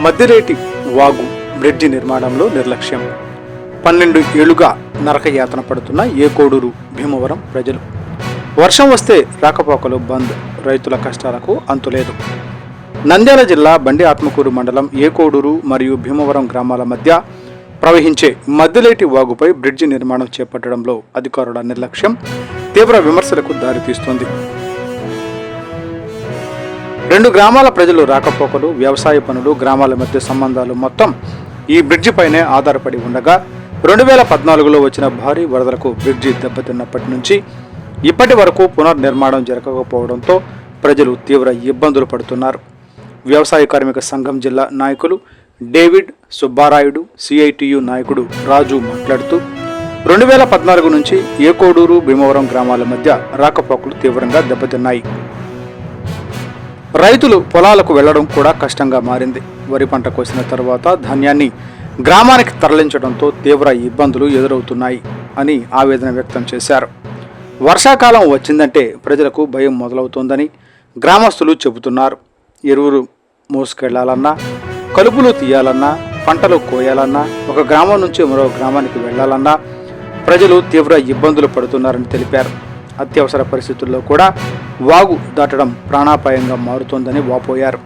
మద్దిరేటి వాగు బ్రిడ్జి నిర్మాణంలో నిర్లక్ష్యం. 12 ఏళ్లుగా నరకయాతన పడుతున్న ఏకోడూరు భీమవరం ప్రజలు. వర్షం వస్తే రాకపోకలు బంద్, రైతుల కష్టాలకు అంతులేదు. నంద్యాల జిల్లా బండి ఆత్మకూరు మండలం ఏకోడూరు మరియు భీమవరం గ్రామాల మధ్య ప్రవహించే మద్దిలేటి వాగుపై బ్రిడ్జి నిర్మాణం చేపట్టడంలో అధికారుల నిర్లక్ష్యం తీవ్ర విమర్శలకు దారితీస్తుంది. 2 గ్రామాల ప్రజలు రాకపోకలు, వ్యవసాయ పనులు, గ్రామాల మధ్య సంబంధాలు మొత్తం ఈ బ్రిడ్జి పైనే ఆధారపడి ఉండగా 2014లో వచ్చిన భారీ వరదలకు బ్రిడ్జి దెబ్బతిన్నప్పటి నుంచి ఇప్పటి వరకు పునర్నిర్మాణం జరగకపోవడంతో ప్రజలు తీవ్ర ఇబ్బందులు పడుతున్నారు. వ్యవసాయ కార్మిక సంఘం జిల్లా నాయకులు డేవిడ్ సుబ్బారాయుడు, సిఐటియు నాయకుడు రాజు మాట్లాడుతూ 2014 నుంచి ఏకోడూరు భీమవరం గ్రామాల మధ్య రాకపోకలు తీవ్రంగా దెబ్బతిన్నాయి. రైతులు పొలాలకు వెళ్లడం కూడా కష్టంగా మారింది. వరి పంట కోసిన తర్వాత ధాన్యాన్ని గ్రామానికి తరలించడంతో తీవ్ర ఇబ్బందులు ఎదురవుతున్నాయి అని ఆవేదన వ్యక్తం చేశారు. వర్షాకాలం వచ్చిందంటే ప్రజలకు భయం మొదలవుతోందని గ్రామస్తులు చెబుతున్నారు. ఎరువులు మోసుకెళ్లాలన్నా, కలుపులు తీయాలన్నా, పంటలు కోయాలన్నా, ఒక గ్రామం నుంచి మరో గ్రామానికి వెళ్లాలన్నా ప్రజలు తీవ్ర ఇబ్బందులు పడుతున్నారని తెలిపారు. అత్యవసర పరిస్థితుల్లో కూడా వాగు దాటడం ప్రాణాపాయంగా మారుతోందని వాపోయారు.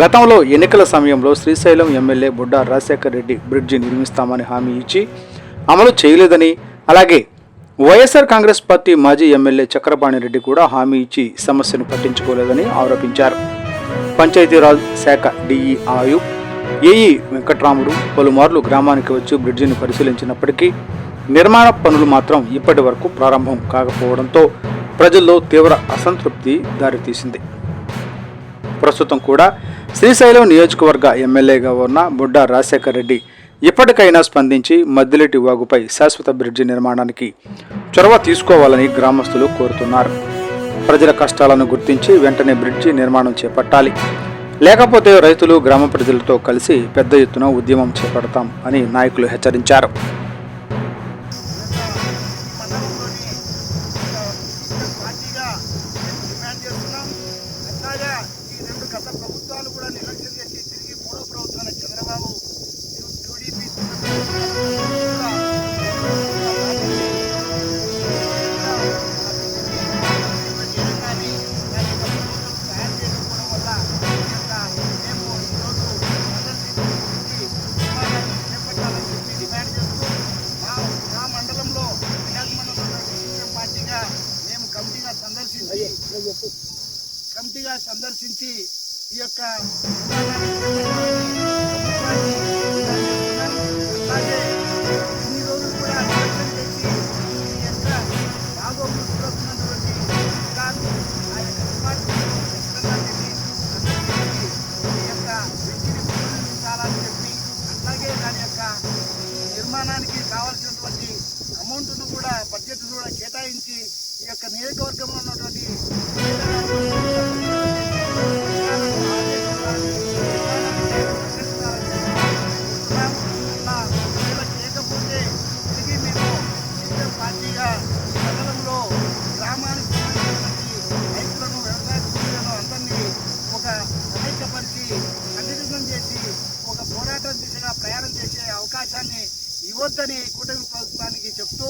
గతంలో ఎన్నికల సమయంలో శ్రీశైలం ఎమ్మెల్యే బుడ్డా రాజశేఖర్ రెడ్డి బ్రిడ్జి నిర్మిస్తామని హామీ ఇచ్చి అమలు చేయలేదని, అలాగే వైఎస్ఆర్ కాంగ్రెస్ పార్టీ మాజీ ఎమ్మెల్యే చక్రపాణి రెడ్డి కూడా హామీ ఇచ్చి సమస్యను పట్టించుకోలేదని ఆరోపించారు. పంచాయతీరాజ్ శాఖ డిఈ ఆయుబ్, ఏఈ వెంకట్రాముడు పలుమార్లు గ్రామానికి వచ్చి బ్రిడ్జిని పరిశీలించినప్పటికీ నిర్మాణ పనులు మాత్రం ఇప్పటి వరకు ప్రారంభం కాకపోవడంతో ప్రజల్లో తీవ్ర అసంతృప్తి దారితీసింది. ప్రస్తుతం కూడా శ్రీశైలం నియోజకవర్గ ఎమ్మెల్యేగా ఉన్న బుడ్డా రాజశేఖర్ రెడ్డి ఇప్పటికైనా స్పందించి మద్దిలేటి వాగుపై శాశ్వత బ్రిడ్జి నిర్మాణానికి చొరవ తీసుకోవాలని గ్రామస్తులు కోరుతున్నారు. ప్రజల కష్టాలను గుర్తించి వెంటనే బ్రిడ్జి నిర్మాణం చేపట్టాలి, లేకపోతే రైతులు గ్రామ ప్రజలతో కలిసి పెద్ద ఎత్తున ఉద్యమం చేపడతాం అని నాయకులు హెచ్చరించారు. గత ప్రభుత్వాలు కూడా నిర్లక్ష్యం చేసి తిరిగి 3వ ప్రభుత్వాన్ని చంద్రబాబు టీడీపీ తయారు చేయకపోవడం వల్ల మేము ఈరోజు చేపట్టాలని చెప్పి డిమాండ్ చేస్తూ మా మండలంలో విశాఖ పార్టీగా మేము కమిటీగా సందర్శించి ఈ యొక్క అలాగే ఇన్ని రోజులు కూడా నిర్లక్ష్యం చేసి ఈ యొక్క బాగోగుతున్నటువంటి ఆ యొక్క డిపార్ట్మెంట్ ఈ యొక్క వ్యక్తిని పునరుద్ధరించాలని చెప్పి, అట్లాగే దాని యొక్క నిర్మాణానికి కావాల్సినటువంటి అమౌంట్ను కూడా బడ్జెట్ను కూడా కేటాయించి ఈ యొక్క నియోజకవర్గంలో ఉన్నటువంటి చేయకపోతే తిరిగి మేము సీఎం పార్టీగా ఈ మండలంలో గ్రామానికి సంబంధించినటువంటి రైతులను, వ్యవసాయ కూలీలను అందరినీ ఒక అనేకపరిచి సంఘటితం చేసి ఒక పోరాటం దిశగా ప్రయాణం చేసే అవకాశాన్ని ఇవ్వద్దని కూటమి ప్రభుత్వానికి చెప్తూ